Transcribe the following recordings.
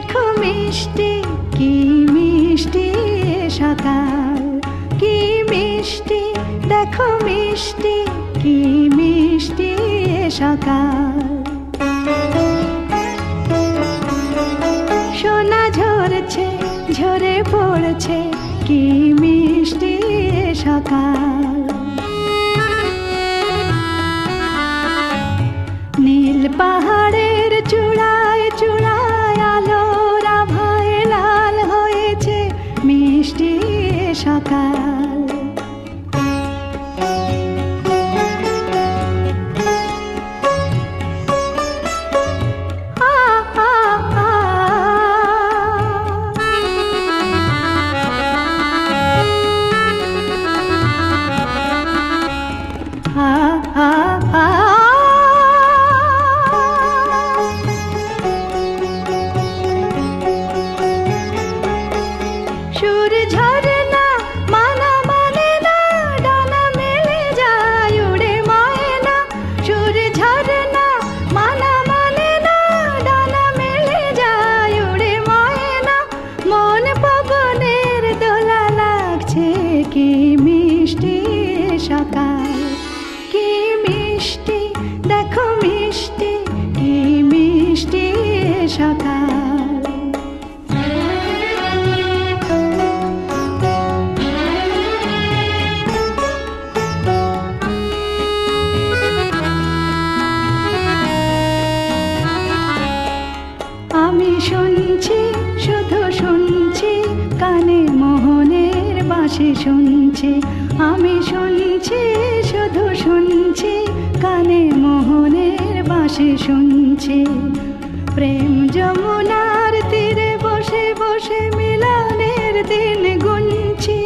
দেখো মিষ্টি কি মিষ্টি সকাল, কি মিষ্টি দেখো মিষ্টি কি মিষ্টি সকাল। সোনা ঝরছে ঝরে পড়ছে কি মিষ্টি সকাল। নীল পাহাড়ের চূড়ায় চূড়ায় আলোর আভায় লাল হয়েছে মিষ্টি সকাল। সুর ঝরনা মানা মানে না, ডানা মেলে যায় উড়ে ময়না। সুর ঝরনা মানা মানে না, ডানা মেলে যায় উড়ে ময়না। মন পবনের দোলা লাগছে কি মিষ্টি সকাল, কি মিষ্টি দেখো মিষ্টি কি মিষ্টি সকাল। আমি শুনছি শুধু শুনছি কানে মোহনের বাঁশি শুনছি। আমি শুনছি শুধু শুনছি কানে মোহনের বাঁশি শুনছি। প্রেম যমুনার তীরে বসে বসে মিলনের দিন গুনছি।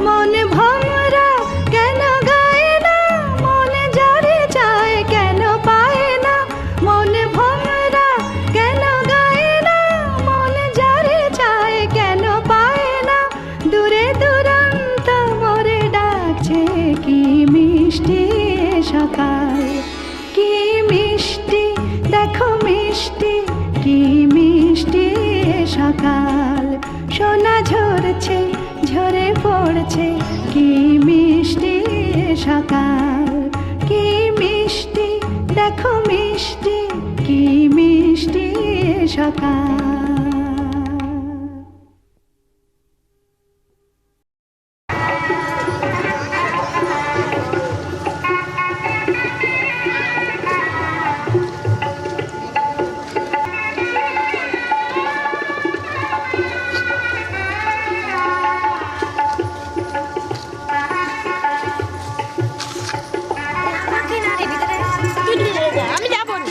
মন ভমরা কেন গায় না, মন যারে চায় কেন পায় না। মন ভমরা কেন গায় না, মন যারে চায় কেন পায় না। দূরে দূরান্ত মোরে ডাকছে কি মিষ্টি সকাল, কি মিষ্টি দেখো মিষ্টি কি মিষ্টি সকাল। সোনা ঝরছে ঝরে পড়ছে কি মিষ্টি সকাল, কি মিষ্টি দেখো মিষ্টি কি মিষ্টি সকাল। আমি যাবো না।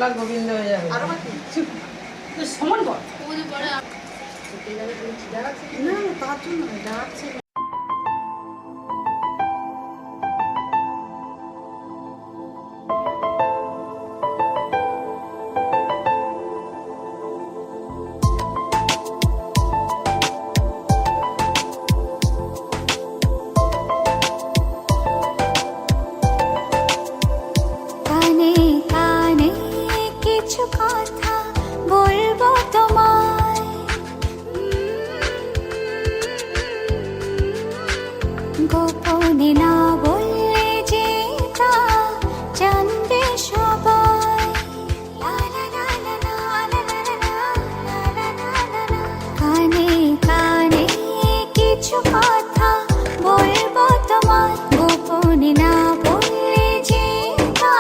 গলা গোবিন্দ হয়ে যাবে। আরো বাকি সমান কর। না তার জন্য যাচ্ছে কানে কানে কিছু কথা বলবো তোমায়, গোপনে না বললে যে তা জানবে সবাই। লা লা লা লা লা লা লা লা লা লা লা লা লা। কানে কানে কিছু কথা বলবো তোমায়, গোপনে না বললে যে তা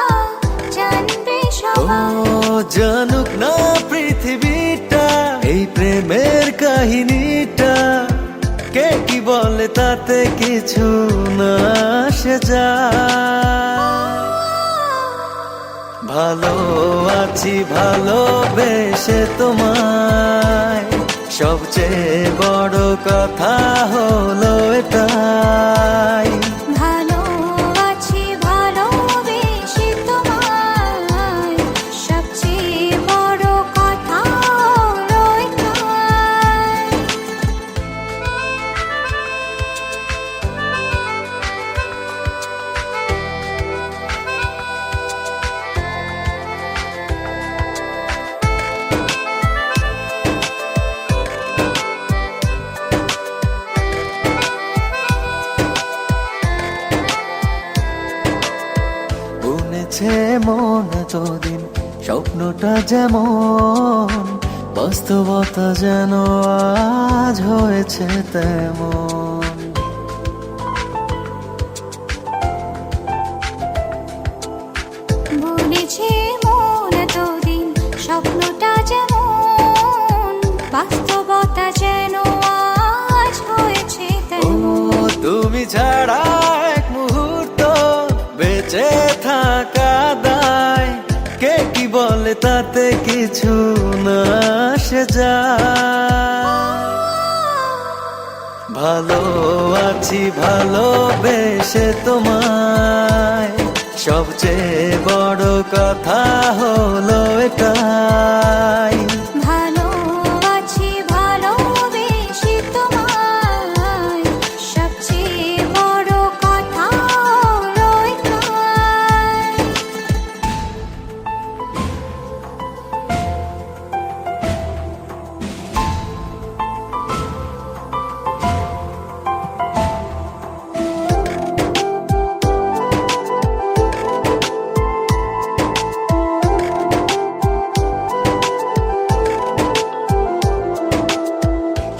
জানবে সবাই। ও জানুক না পৃথিবীটা এই প্রেমের কাহিনীটা, কে কি বলে তাতে কিছু না আসে যায়। ভালো আছি ভালোবেসে তোমায়, সবচেয়ে বড় কথা হলো এটাই। ভালো আছি ভালোবেসে তোমায়, সবচেয়ে বড় কথা হলো এটাই। বুনেছে মন এতদিন স্বপ্নটা যেমন, বাস্তবতা যেন আজ হয়েছে তেমন। বলেছে মন এতদিন স্বপ্নটা যেমন, বাস্তবতা যেন আজ হয়েছে ও তেমন। তুমি ছাড়া এক মুহূর্ত বেঁচে থাকা দায়, কে কি বলে তাতে কিছু না আসে যায়। ভালো আছি ভালোবেসে তোমায়, সবচেয়ে বড় কথা হলো এটাই। ভালো আছি ভালোবেসে তোমায়, সবচেয়ে বড় কথা হলো এটাই।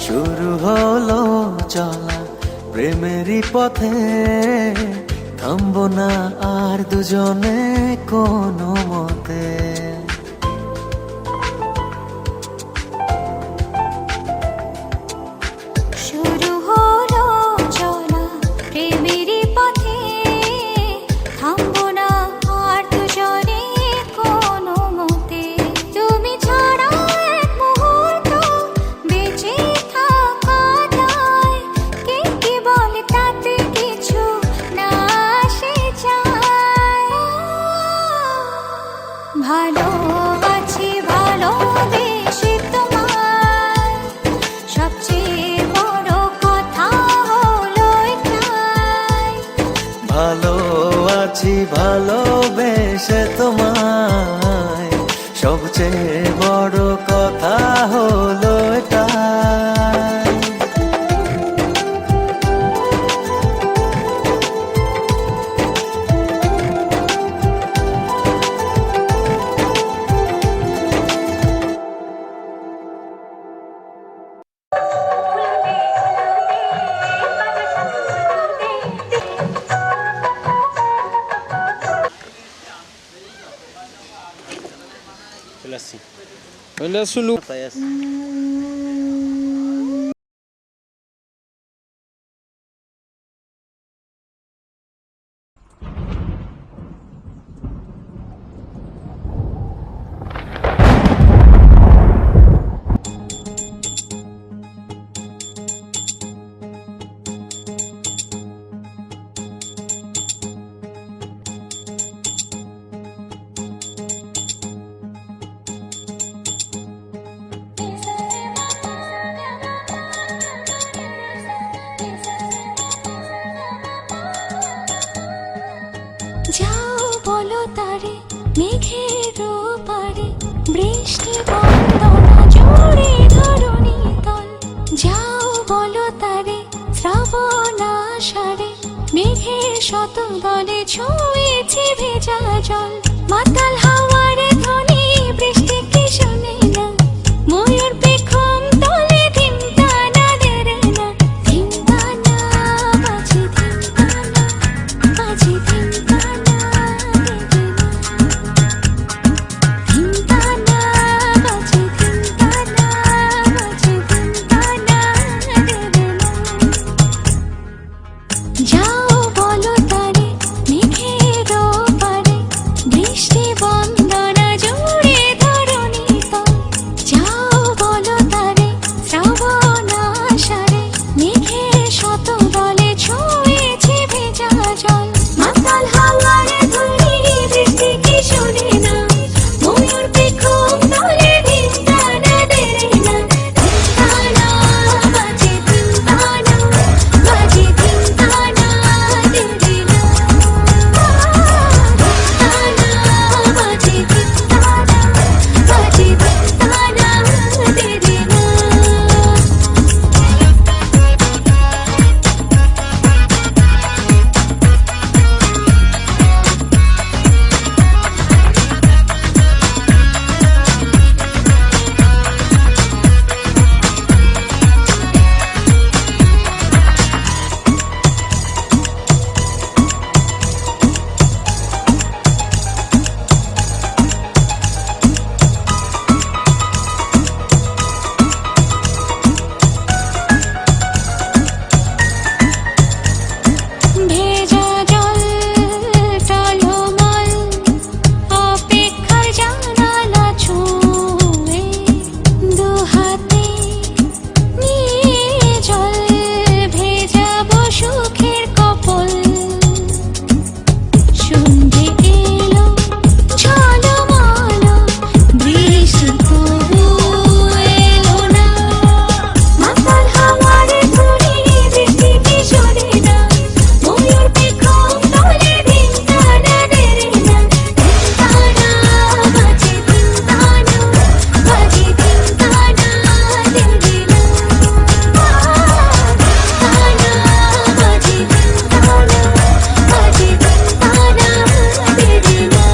শুরু হলো চলা প্রেমেরই পথে, থামবো না আর দুজনে কোনো মতে। শুরু হলো চলা প্রেমেরই পথে, থামবো না আর দুজনে কোনো মতে। তুমি ছাড়া এক মুহূর্ত বেঁচে থাকা দায়, কে কি বলে তাতে কিছু না আসে যায়। ভালো আছি ভালোবেসে তোমায়, সবচেয়ে বড় কথা হলো এটাই। ভালো আছি ভালোবেসে তোমায়, সবচেয়ে বড় কথা হলো এটাই। Olha sulu. শত দলে ছুঁয়েছে ভেজা জল মাতাল হাওয়ার ধ্বনি বৃষ্টি কি শোনে না ময়ূর পেখম তলে ধিমতানা দেরে না ধিমতানা বাজে ধিমতানা বাজে ধিমতানা দেরে না ধিমতানা বাজে ধিমতানা বাজে ধিমতানা দেরে না যাও বলো তারে মেঘের পারে বৃষ্টি বন্দনা জুড়ে ধরণী তল যাও বলো তারে শ্রাবণ আষাঢ়ে মেঘের শত দলে ছুঁয়েছে ভেজা জল মাতাল হাওয়ার ধ্বনি বৃষ্টি কি শোনে না ময়ূর পেখম তলে ধিমতানা দেরে না ধিমতানা বাজে ধিমতানা বাজে ধিমতানা দেরে না ধিমতানা বাজে ধিমতানা বাজে ধিমতানা দেরে না ভেজা জল টলমল অপেক্ষার জানালা ছুঁয়ে দু হাতে নিয়ে জল ভেজাবো সুখের কপল সন্ধে এলো ঝলমল বৃষ্টি তবু এলো না মাতাল হাওয়ার ধ্বনি বৃষ্টি কি শোনে না ময়ূর পেখম তলে ধিমতানা দেরে না ধিমতানা বাজে ধিমতানা বাজে ধিমতানা দেরে না ধিমতানা বাজে ধিমতানা বাজে ধিমতানা দেরে না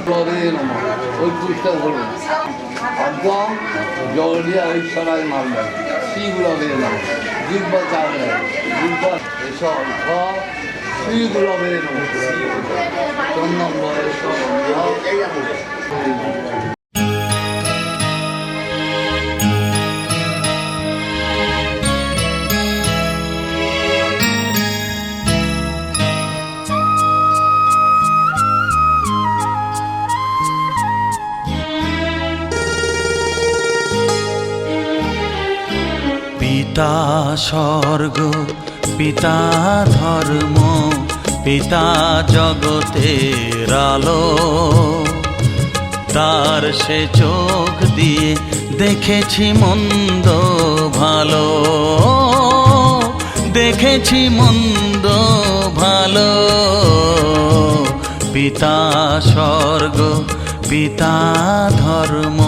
তবে ওই পুস্তক হল একদম জগলিয়া ঈশ্বরায় মামলা শ্রীগুলবে নাম দিব্য চাঁদে দিব্য এসব সব শ্রীগুলবে চন্দন পিতা স্বর্গ, পিতা ধর্ম, পিতা জগতের আলো। তার সে চোখ দিয়ে দেখেছি মন্দ ভালো, দেখেছি মন্দ ভালো। পিতা স্বর্গ, পিতা ধর্ম।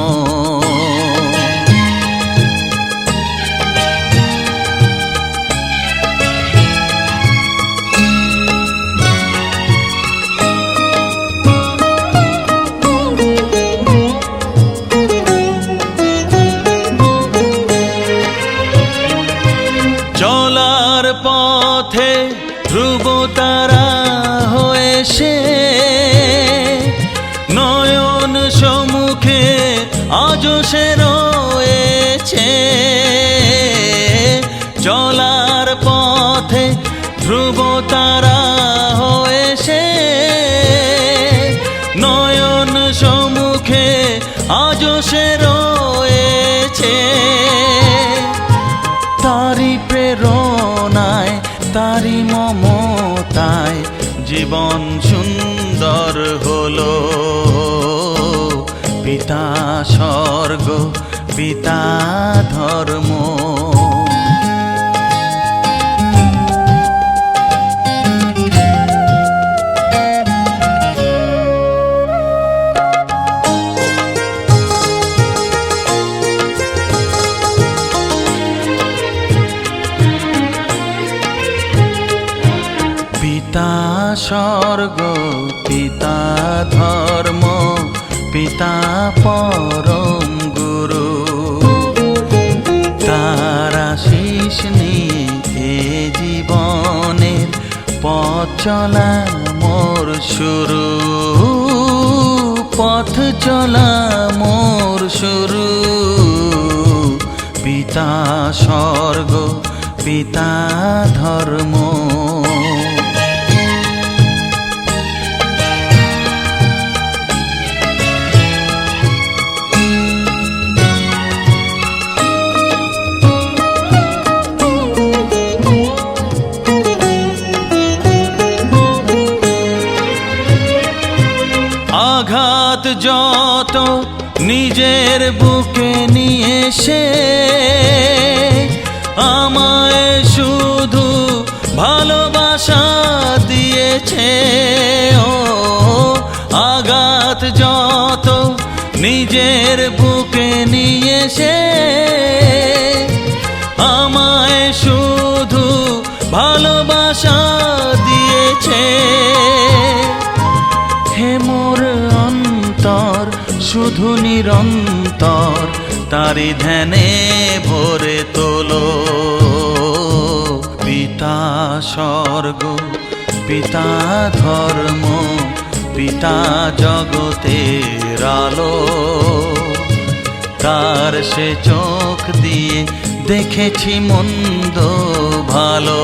চলার পথে ধ্রুব তারা হয়ে সে নয়ন সম্মুখে আজও সে রয়েছে। চলার পথে ধ্রুব তারা হয়ে সে নয়ন সম্মুখে আজও সে রয়েছে। তারি প্রেরণায়, তারি মমতায় জীবন সুন্দর হলো। পিতা স্বর্গ, পিতা ধর্ম। পিতা স্বর্গ, পিতা ধর্ম, পিতা পরম গুরু। তার আশীষ নিয়ে এ জীবনের পথ চলা মোর শুরু, পথ চলা মোর শুরু। পিতা স্বর্গ, পিতা ধর্ম। আঘাত যত নিজের বুকে নিয়ে সে আমায় শুধু ভালোবাসা দিয়েছে। ও আঘাত যত নিজের বুকে নিয়ে সে আমায় শুধু ভালোবাসা দিয়েছে। হে মোর অন্তর শুধু নিরন্তর তারি ধ্যানে ভরে তোলো। পিতা স্বর্গ, পিতা ধর্ম, পিতা জগতের আলো। তার সে চোখ দিয়ে দেখেছি মন্দ ভালো,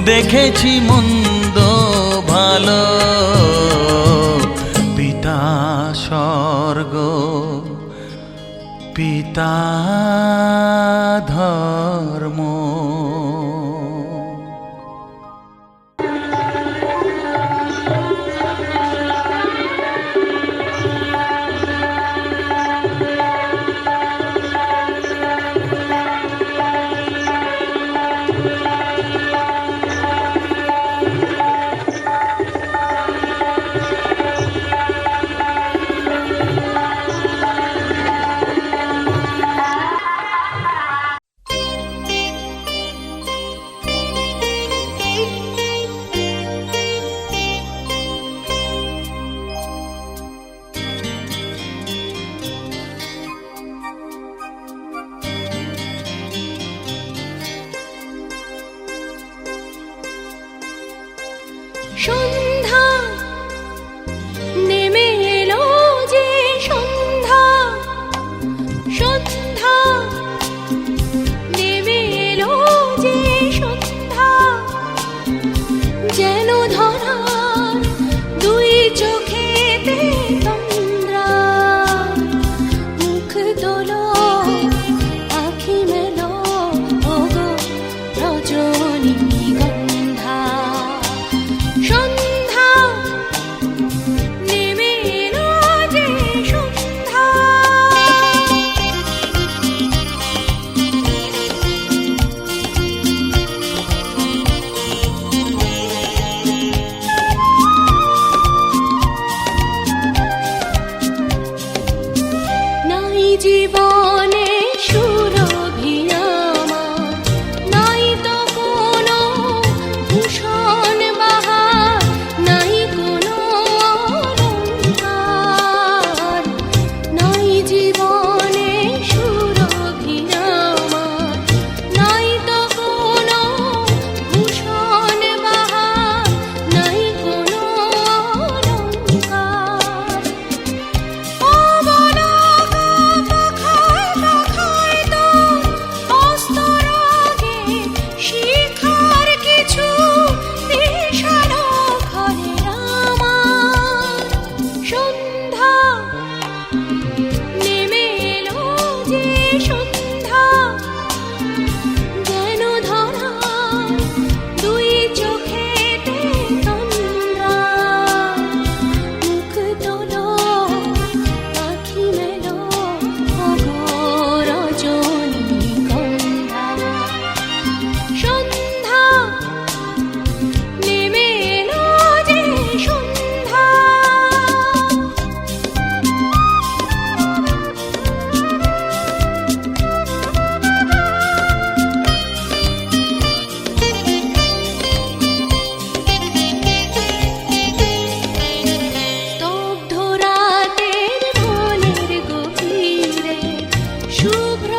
দেখেছি মন্দ ভালো। পিতা স্বর্গ, পিতা ধর্ম। সন্ধ্যা যেন ধরা দুই চোখেতে তন্দ্রা মুখ তোলো আখি মেলো রজনীগন্ধা সন্ধ্যা নেমে এলো যে সন্ধ্যা স্তব্ধ রাতের বনের গভীরে শুভ্র